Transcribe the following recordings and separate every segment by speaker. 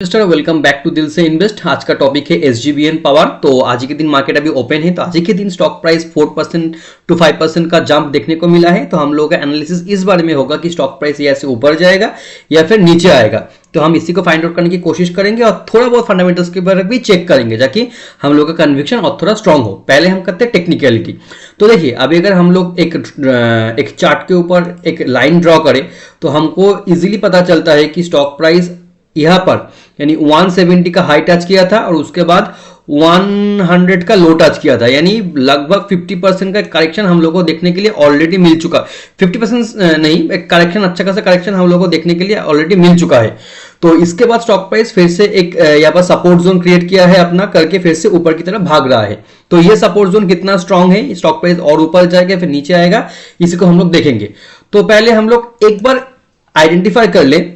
Speaker 1: Mister welcome back to दिल से invest. आज का टॉपिक है एसजीबीएन पावर। तो आज के दिन मार्केट अभी ओपन है, तो आज के दिन स्टॉक प्राइस 4% टू 5% का जंप देखने को मिला है। तो हम लोगों का एनालिसिस इस बारे में होगा कि स्टॉक प्राइस यहाँ से ऊपर जाएगा या फिर नीचे आएगा। तो हम इसी को फाइंड आउट करने की कोशिश करेंगे और थोड़ा बहुत फंडामेंटल्स के बारे में भी चेक करेंगे ताकि हम लोग का कन्विक्शन और थोड़ा स्ट्रांग हो। पहले हम करते हैं टेक्निकलिटी। तो देखिए, अभी अगर हम लोग एक चार्ट के ऊपर एक लाइन ड्रॉ करें तो हमको इजीली पता चलता है कि स्टॉक प्राइस यहां पर यानी 170 का हाई टच किया था और उसके बाद 100 का लो टच किया था, यानी लगभग 50% का करेक्शन हम लोगों को देखने के लिए ऑलरेडी मिल चुका। 50% नहीं, एक करेक्शन, अच्छा खासा करेक्शन हम लोगों को देखने के लिए ऑलरेडी मिल चुका है। तो इसके बाद स्टॉक प्राइस फिर से एक यहाँ पर सपोर्ट जोन क्रिएट किया है अपना करके, फिर से ऊपर की तरफ भाग रहा है। तो ये सपोर्ट जोन कितना स्ट्रांग है, स्टॉक प्राइस और ऊपर जाएगा फिर नीचे आएगा, इसी को हम लोग देखेंगे। तो पहले हम लोग एक बार आइडेंटिफाई कर ले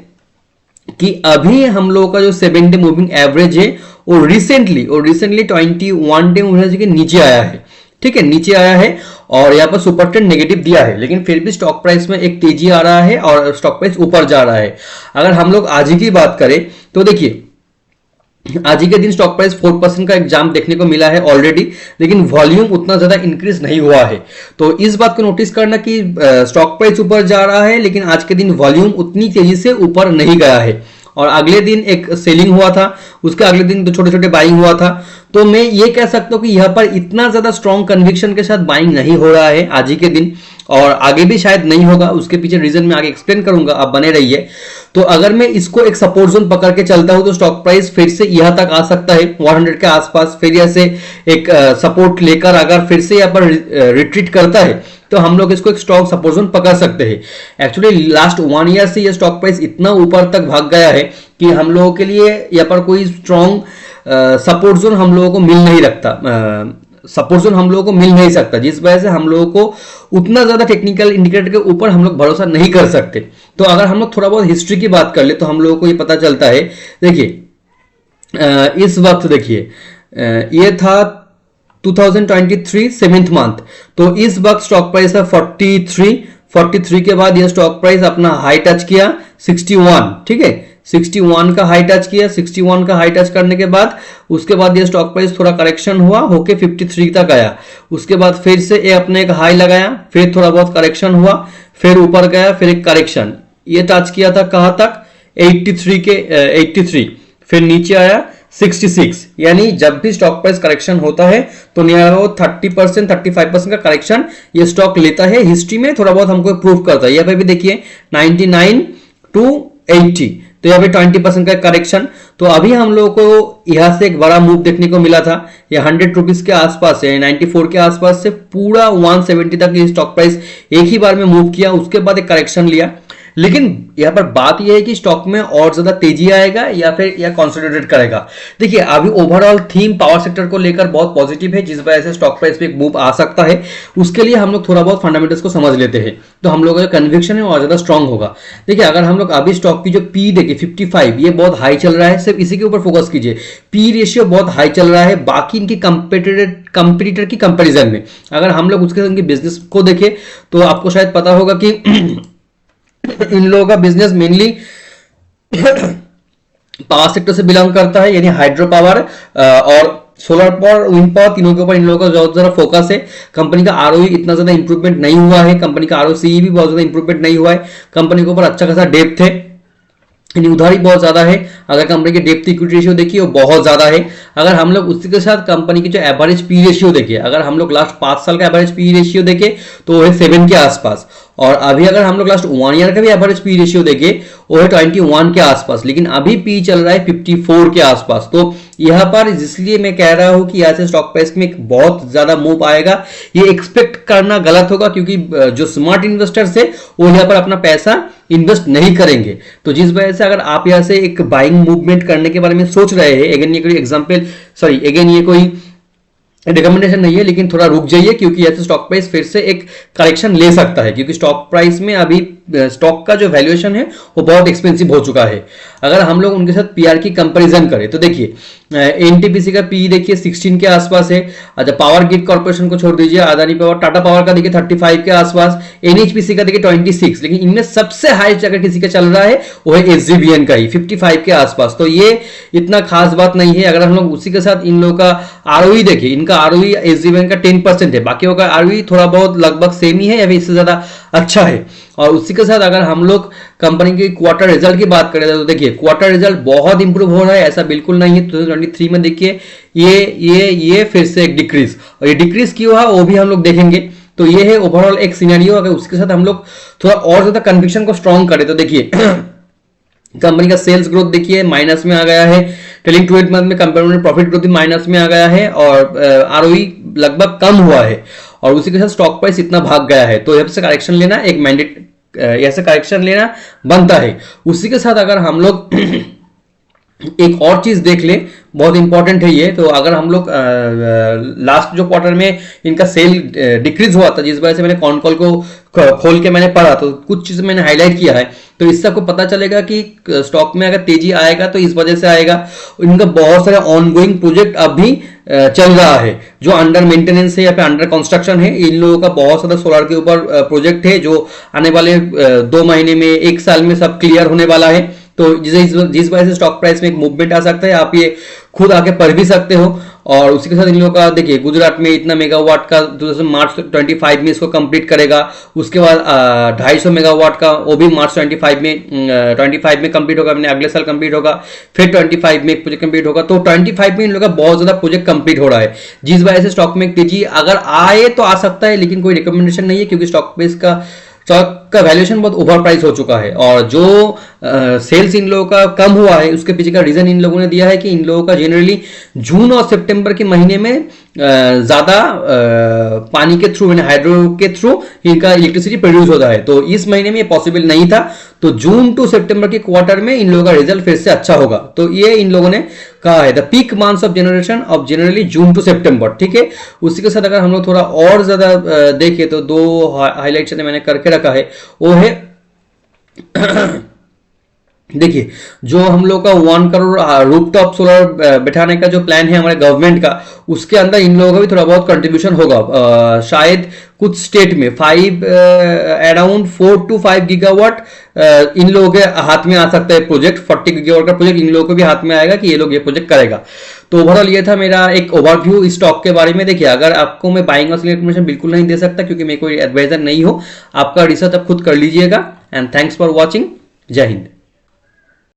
Speaker 1: कि अभी हम लोगों का जो 7 डे मूविंग एवरेज है वो रिसेंटली 21 डे मूविंग एवरेज के नीचे आया है। ठीक है, नीचे आया है और यहाँ पर सुपर ट्रेंड नेगेटिव दिया है, लेकिन फिर भी स्टॉक प्राइस में एक तेजी आ रहा है और स्टॉक प्राइस ऊपर जा रहा है। अगर हम लोग आज ही की बात करें तो देखिए, आज ही के दिन स्टॉक प्राइस 4% का एक जंप देखने को मिला है ऑलरेडी, लेकिन वॉल्यूम उतना ज्यादा इंक्रीज नहीं हुआ है। तो इस बात को नोटिस करना कि स्टॉक प्राइस ऊपर जा रहा है लेकिन आज के दिन वॉल्यूम उतनी तेजी से ऊपर नहीं गया है। और अगले दिन एक सेलिंग हुआ था, उसके अगले दिन तो छोटे छोटे बाइंग हुआ था। तो मैं ये कह सकता हूं कि यहां पर इतना ज्यादा स्ट्रॉन्ग कन्विक्शन के साथ बाइंग नहीं हो रहा है आज ही के दिन, और आगे भी शायद नहीं होगा। उसके पीछे रीजन मैं आगे एक्सप्लेन करूंगा, आप बने रहिए। तो अगर मैं इसको एक सपोर्ट जोन पकड़ के चलता हूं तो स्टॉक प्राइस फिर से यहां तक आ सकता है 100 के आसपास। फिर यहां से एक सपोर्ट लेकर अगर फिर से यहां पर रिट्रीट करता है तो हम लोग इसको एक स्ट्रॉन्ग सपोर्ट जोन पकड़ सकते हैं। एक्चुअली लास्ट 1 ईयर से ये स्टॉक प्राइस इतना ऊपर तक भाग गया है कि हम लोगों के लिए यहाँ पर कोई स्ट्रॉन्ग सपोर्ट जोन हम लोगों को मिल नहीं रखता, सपोर्ट जोन हम लोगों को मिल नहीं सकता, जिस वजह से हम लोगों को उतना ज्यादा टेक्निकल इंडिकेटर के ऊपर हम लोग भरोसा नहीं कर सकते। तो अगर हम लोग थोड़ा बहुत हिस्ट्री की बात कर ले तो हम लोगों को ये पता चलता है। देखिए, इस वक्त देखिए, ये था 2023 7th मंथ। तो इस वक्त स्टॉक प्राइस है 43 के बाद यह स्टॉक प्राइस अपना हाई टच किया 61। ठीक है, 61 का हाई टच किया। 61 का हाई टच करने के बाद उसके बाद ये स्टॉक प्राइस थोड़ा करेक्शन हुआ होके 53 तक आया। उसके बाद फिर से ये अपने एक हाई लगाया, फिर थोड़ा बहुत करेक्शन हुआ, फिर ऊपर गया, फिर एक करेक्शन ये टच किया था कहां तक 83, फिर नीचे आया 66। यानी जब भी स्टॉक प्राइस करेक्शन होता है तो नियर अबाउट 30% 35% का करेक्शन ये स्टॉक लेता है। हिस्ट्री में थोड़ा बहुत हमको प्रूव करता है। यहाँ पे भी देखिए 99 टू 80, तो यहाँ पे 20% का करेक्शन। तो अभी हम लोगों को यहां से एक बड़ा मूव देखने को मिला था, ये 100 रुपीज के आसपास से 94 के आसपास से पूरा 170 तक ये स्टॉक प्राइस एक ही बार में मूव किया, उसके बाद एक करेक्शन लिया। लेकिन यहां पर बात यह है कि स्टॉक में और ज्यादा तेजी आएगा या फिर यह कंसोलिडेट करेगा। देखिए, अभी ओवरऑल थीम पावर सेक्टर को लेकर बहुत पॉजिटिव है, जिस वजह से स्टॉक प्राइस पे एक मूव आ सकता है। उसके लिए हम लोग थोड़ा बहुत फंडामेंटल्स को समझ लेते हैं तो हम लोगों का कन्विक्शन है और ज्यादा स्ट्रांग होगा। देखिए, अगर हम लोग अभी स्टॉक की जो पी देखिए 55, ये बहुत हाई चल रहा है, सिर्फ इसी के ऊपर फोकस कीजिए। पी रेशियो बहुत हाई चल रहा है बाकी इनकी कंपटीटर की कंपेरिजन में। अगर हम लोग उसके बिजनेस को देखें तो आपको शायद पता होगा कि इन लोगों का बिजनेस मेनली पावर सेक्टर से बिलोंग करता है, यानी हाइड्रो पावर और सोलर पावर, विंड पावर, तीनों के ऊपर इन लोगों का बहुत ज्यादा फोकस है। कंपनी का आरओई इतना ज्यादा इंप्रूवमेंट नहीं हुआ है, कंपनी का आरओसीई भी बहुत ज्यादा इंप्रूवमेंट नहीं हुआ है। कंपनी के ऊपर अच्छा खासा डेप्थ है, यानी उधारी बहुत ज्यादा है। अगर कंपनी की डेप्थ इक्विटी रेशियो देखिए वो बहुत ज्यादा है। अगर हम लोग उसी के साथ कंपनी की जो एवरेज पी रेशियो देखिए, अगर हम लोग लास्ट 5 साल का एवरेज पी रेशियो देखें तो वो है 7 के आसपास, और अभी अगर हम लोग लास्ट 1 ईयर का भी एवरेज पी रेशियो देखें वो है 21 के आसपास, लेकिन अभी पी चल रहा है 54 के आसपास। तो यहां पर इसलिए मैं कह रहा हूं कि यहां से स्टॉक प्राइस में बहुत ज्यादा मूव आएगा, ये एक्सपेक्ट करना गलत होगा, क्योंकि जो स्मार्ट इन्वेस्टर्स है वो यहां पर अपना पैसा इन्वेस्ट नहीं करेंगे। तो जिस वजह से अगर आप यहां से एक बाइंग मूवमेंट करने के बारे में सोच रहे हैं, अगेन ये कोई एग्जांपल अगेन ये कोई रिकमेंडेशन नहीं है, लेकिन थोड़ा रुक जाइए, क्योंकि ऐसे स्टॉक प्राइस फिर से एक करेक्शन ले सकता है, क्योंकि स्टॉक प्राइस में अभी स्टॉक का जो वैल्यूएशन है वो बहुत एक्सपेंसिव हो चुका है। अगर हम लोग उनके साथ पीआर की कंपैरिजन करें तो देखिए, एनटीपीसी का पी देखिए 16 के आसपास है। अच्छा, पावर ग्रिड कॉर्पोरेशन को छोड़ दीजिए, अदानी पावर, टाटा पावर का देखिए 35 के आसपास, एनएचपीसी का देखिए 26, लेकिन इनमें सबसे हाईएस्ट अगर किसी का चल रहा है वो है एसजीवीएन का ही 55 के आसपास। तो ये इतना खास बात नहीं है। अगर हम लोग उसी के साथ इन लोगों का आरओई देखिए, इनका आरओई एसजीवीएन का 10% है, बाकी का आरओई थोड़ा बहुत लगभग सेम ही है या फिर इससे ज्यादा अच्छा है। और उसी के साथ अगर हम लोग कंपनी की क्वार्टर रिजल्ट की बात करें तो देखिए क्वार्टर रिजल्ट बहुत इंप्रूव हो रहा है, ऐसा बिल्कुल नहीं है। 2023 में देखिए ये फिर से एक डिक्रीज, और ये डिक्रीज क्यों है वो भी हम लोग देखेंगे। तो ये है ओवरऑल एक सिनेरियो। अगर उसके साथ हम लोग थोड़ा और ज्यादा कन्विक्शन को स्ट्रॉन्ग करें तो देखिए कंपनी का सेल्स ग्रोथ देखिए माइनस में आ गया है, ट्रेलिंग 12 मंथ में कंपेरेटिव प्रॉफिट ग्रोथ भी माइनस में आ गया है, और आरओई लगभग कम हुआ है, और उसी के साथ स्टॉक प्राइस इतना भाग गया है। तो यहाँ से करेक्शन लेना एक मैंडेट, ऐसे करेक्शन लेना बनता है। उसी के साथ अगर हम लोग एक और चीज देख ले, बहुत इंपॉर्टेंट है ये। तो अगर हम लोग लास्ट जो क्वार्टर में इनका सेल डिक्रीज हुआ था, जिस वजह से मैंने कॉन कॉल को खोल के मैंने पढ़ा, तो कुछ चीज मैंने हाईलाइट किया है। तो इससे आपको पता चलेगा कि स्टॉक में अगर तेजी आएगा तो इस वजह से आएगा। इनका बहुत सारे ऑनगोइंग प्रोजेक्ट अभी चल रहा है जो अंडर मेंटेनेंस है या फिर अंडर कंस्ट्रक्शन है। इन लोगों का बहुत सारा सोलर के ऊपर प्रोजेक्ट है जो आने वाले 2 महीने में, 1 साल में सब क्लियर होने वाला है। तो जिस वजह से स्टॉक प्राइस में एक मूवमेंट आ सकता है, आप ये खुद आके पढ़ भी सकते हो। और उसी के साथ इन लोगों का देखिए गुजरात में इतना मेगावाट का मार्च 25 में इसको कंप्लीट करेगा। उसके बाद 250 मेगावाट का वो भी मार्च 25 में कंप्लीट होगा, मैंने अगले साल कंप्लीट होगा। फिर 25 में एक प्रोजेक्ट कंप्लीट होगा। तो 25 में इन लोगों का बहुत ज्यादा प्रोजेक्ट कंप्लीट हो रहा है, जिस वजह से स्टॉक में तेजी अगर आए तो आ सकता है, लेकिन कोई रिकमेंडेशन नहीं है, क्योंकि स्टॉक का वैल्यूएशन बहुत ओवर प्राइस हो चुका है। और जो सेल्स इन लोगों का कम हुआ है उसके पीछे का रीजन इन लोगों ने दिया है कि इन लोगों का जनरली जून और सितंबर के महीने में ज्यादा पानी के थ्रू, यानी हाइड्रो के थ्रू इनका इलेक्ट्रिसिटी प्रोड्यूस होता है। तो इस महीने में ये पॉसिबल नहीं था। तो जून टू सितंबर के क्वार्टर में इन लोगों का रिजल्ट फिर से अच्छा होगा। तो ये इन लोगों ने कहा है the peak months of generation of generally June to September, ठीक है। उसी के साथ अगर हम लोग थोड़ा और ज्यादा देखें तो 2 हाईलाइट्स मैंने करके रखा है, वो है देखिए जो हम लोग का 1 करोड़ रूफटॉप सोलर बैठाने का जो प्लान है हमारे गवर्नमेंट का, उसके अंदर इन लोगों का भी थोड़ा बहुत कंट्रीब्यूशन होगा। शायद कुछ स्टेट में अराउंड 4 to 5 गीगावाट इन लोगों के हाथ में आ सकता है प्रोजेक्ट। 40 गीगावाट का प्रोजेक्ट इन लोगों को भी हाथ में आएगा कि ये लोग ये प्रोजेक्ट करेगा। तो ओवरऑल ये था मेरा एक ओवरव्यू इस स्टॉक के बारे में। देखिए अगर आपको मैं बाइंग और सेलिंग इन्फॉर्मेशन बिल्कुल नहीं दे सकता, क्योंकि मैं कोई एडवाइजर नहीं हूं, आपका रिसर्च आप खुद कर लीजिएगा। And thanks for watching. जय हिंद।